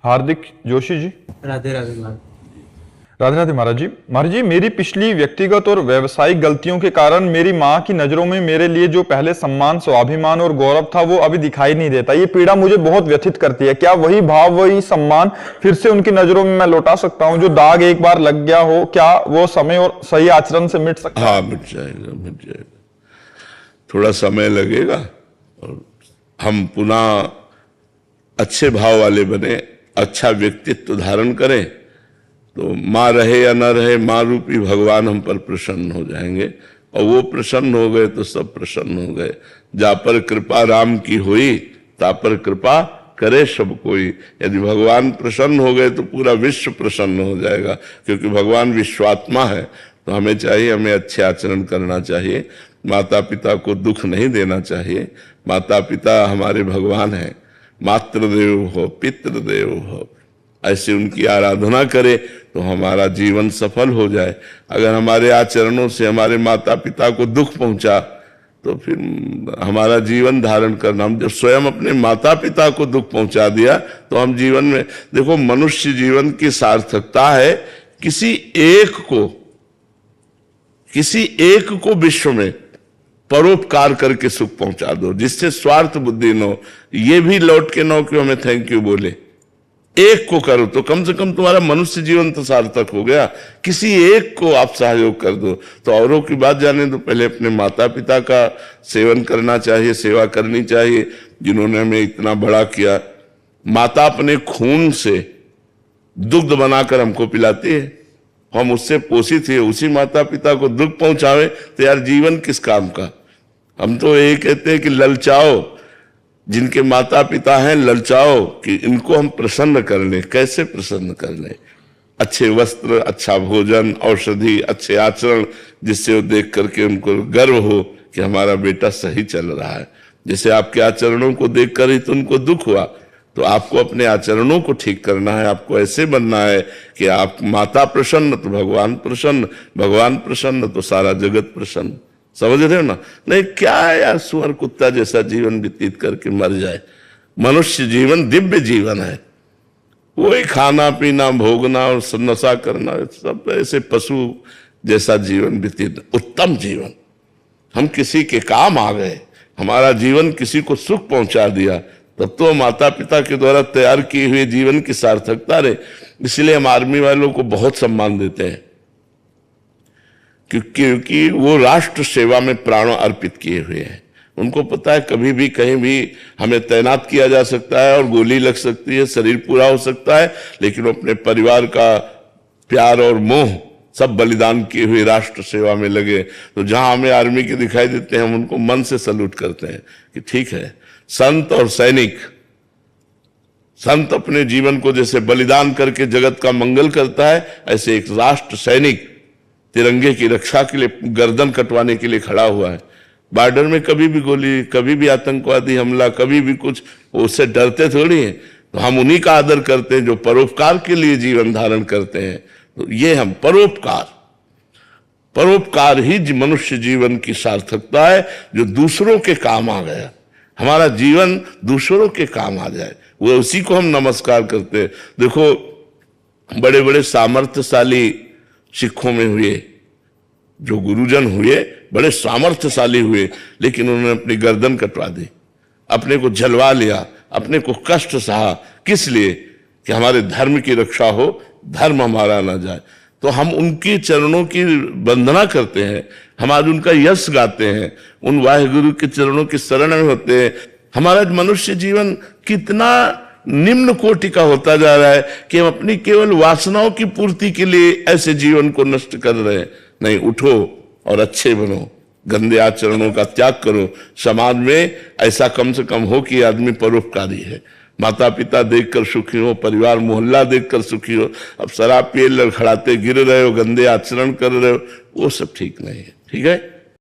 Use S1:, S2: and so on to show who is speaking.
S1: हार्दिक जोशी जी।
S2: राधे राधे महाराज।
S1: राधे राधे महाराज जी। महाराज जी, मेरी पिछली व्यक्तिगत और व्यवसायिक गलतियों के कारण मेरी माँ की नजरों में मेरे लिए जो पहले सम्मान, स्वाभिमान और गौरव था वो अभी दिखाई नहीं देता। ये पीड़ा मुझे बहुत व्यथित करती है। क्या वही भाव, वही सम्मान फिर से उनकी नजरों में मैं लौटा सकता हूँ? जो दाग एक बार लग गया हो, क्या वो समय और सही आचरण से मिट सकता है?
S3: हाँ, मिट जाएगा, मिट जाएगा। थोड़ा समय लगेगा और हम पुनः अच्छे भाव वाले बने, अच्छा व्यक्तित्व धारण करें तो माँ रहे या ना रहे, माँ रूपी भगवान हम पर प्रसन्न हो जाएंगे। और वो प्रसन्न हो गए तो सब प्रसन्न हो गए। जा पर कृपा राम की हुई, ता पर कृपा करे सब कोई। यदि भगवान प्रसन्न हो गए तो पूरा विश्व प्रसन्न हो जाएगा, क्योंकि भगवान विश्वात्मा है। तो हमें चाहिए, हमें अच्छे आचरण करना चाहिए, माता पिता को दुख नहीं देना चाहिए। माता पिता हमारे भगवान हैं। मातृदेव हो पितृदेव हो, ऐसे उनकी आराधना करें तो हमारा जीवन सफल हो जाए। अगर हमारे आचरणों से हमारे माता पिता को दुख पहुंचा तो फिर हमारा जीवन धारण करना, हम जब स्वयं अपने माता पिता को दुख पहुंचा दिया तो हम जीवन में, देखो मनुष्य जीवन की सार्थकता है किसी एक को विश्व में परोपकार करके सुख पहुंचा दो, जिससे स्वार्थ बुद्धि न हो। ये भी लौट के न कि हमें थैंक यू बोले। एक को करो तो कम से कम तुम्हारा मनुष्य जीवन तो सार्थक हो गया। किसी एक को आप सहयोग कर दो। तो औरों की बात जाने दो, पहले अपने माता पिता का सेवन करना चाहिए, सेवा करनी चाहिए, जिन्होंने हमें इतना बड़ा किया। माता अपने खून से दुग्ध बनाकर हमको पिलाती है, हम उससे पोषित है। उसी माता पिता को दुख पहुंचावे तो यार जीवन किस काम का। हम तो यही कहते हैं कि ललचाओ, जिनके माता पिता हैं ललचाओ कि इनको हम प्रसन्न कर लें। कैसे प्रसन्न कर लें? अच्छे वस्त्र, अच्छा भोजन, औषधि, अच्छे आचरण, जिससे वो देख करके उनको गर्व हो कि हमारा बेटा सही चल रहा है। जैसे आपके आचरणों को देख कर ही तो उनको दुख हुआ, तो आपको अपने आचरणों को ठीक करना है। आपको ऐसे बनना है कि आप माता प्रसन्न तो भगवान प्रसन्न, भगवान प्रसन्न तो सारा जगत प्रसन्न। समझ रहे हो ना? नहीं क्या है यार, सुअर कुत्ता जैसा जीवन व्यतीत करके मर जाए। मनुष्य जीवन दिव्य जीवन है। वही खाना पीना, भोगना और नशा करना, सब ऐसे पशु जैसा जीवन व्यतीत, उत्तम जीवन। हम किसी के काम आ गए, हमारा जीवन किसी को सुख पहुंचा दिया, तब तो माता पिता के द्वारा तैयार किए हुए जीवन की सार्थकता रहे। इसलिए हम आर्मी वालों को बहुत सम्मान देते हैं, क्योंकि वो राष्ट्र सेवा में प्राणों अर्पित किए हुए हैं। उनको पता है कभी भी कहीं भी हमें तैनात किया जा सकता है और गोली लग सकती है, शरीर पूरा हो सकता है, लेकिन वो अपने परिवार का प्यार और मोह सब बलिदान किए हुए राष्ट्र सेवा में लगे। तो जहां हमें आर्मी के दिखाई देते हैं, हम उनको मन से सल्यूट करते हैं कि ठीक है। संत और सैनिक, संत अपने जीवन को जैसे बलिदान करके जगत का मंगल करता है, ऐसे एक राष्ट्र सैनिक तिरंगे की रक्षा के लिए गर्दन कटवाने के लिए खड़ा हुआ है। बॉर्डर में कभी भी गोली, कभी भी आतंकवादी हमला, कभी भी कुछ, उससे डरते थोड़ी हैं। तो हम उन्हीं का आदर करते हैं जो परोपकार के लिए जीवन धारण करते हैं। तो ये हम परोपकार ही मनुष्य जीवन की सार्थकता है, जो दूसरों के काम आ गया। हमारा जीवन दूसरों के काम आ जाए, वो उसी को हम नमस्कार करते हैं। देखो बड़े बड़े सामर्थ्यशाली सिखों में हुए जो गुरुजन हुए, बड़े सामर्थ्यशाली हुए, लेकिन उन्होंने अपनी गर्दन कटवा दी, अपने को जलवा लिया, अपने को कष्ट सहा। किस लिए? कि हमारे धर्म की रक्षा हो, धर्म हमारा ना जाए। तो हम उनकी चरणों की वंदना करते हैं, हम आज उनका यश गाते हैं, उन वाहिगुरु के चरणों की शरण में होते हैं। हमारा मनुष्य जीवन कितना निम्न कोटि का होता जा रहा है कि हम अपनी केवल वासनाओं की पूर्ति के लिए ऐसे जीवन को नष्ट कर रहे हैं। नहीं, उठो और अच्छे बनो, गंदे आचरणों का त्याग करो। समाज में ऐसा कम से कम हो कि आदमी परोपकारी है, माता पिता देखकर सुखी हो, परिवार मोहल्ला देखकर सुखी हो। अब शराब पिए लड़खड़ाते गिर रहे हो, गंदे आचरण कर रहे हो, वो सब ठीक नहीं है। ठीक है।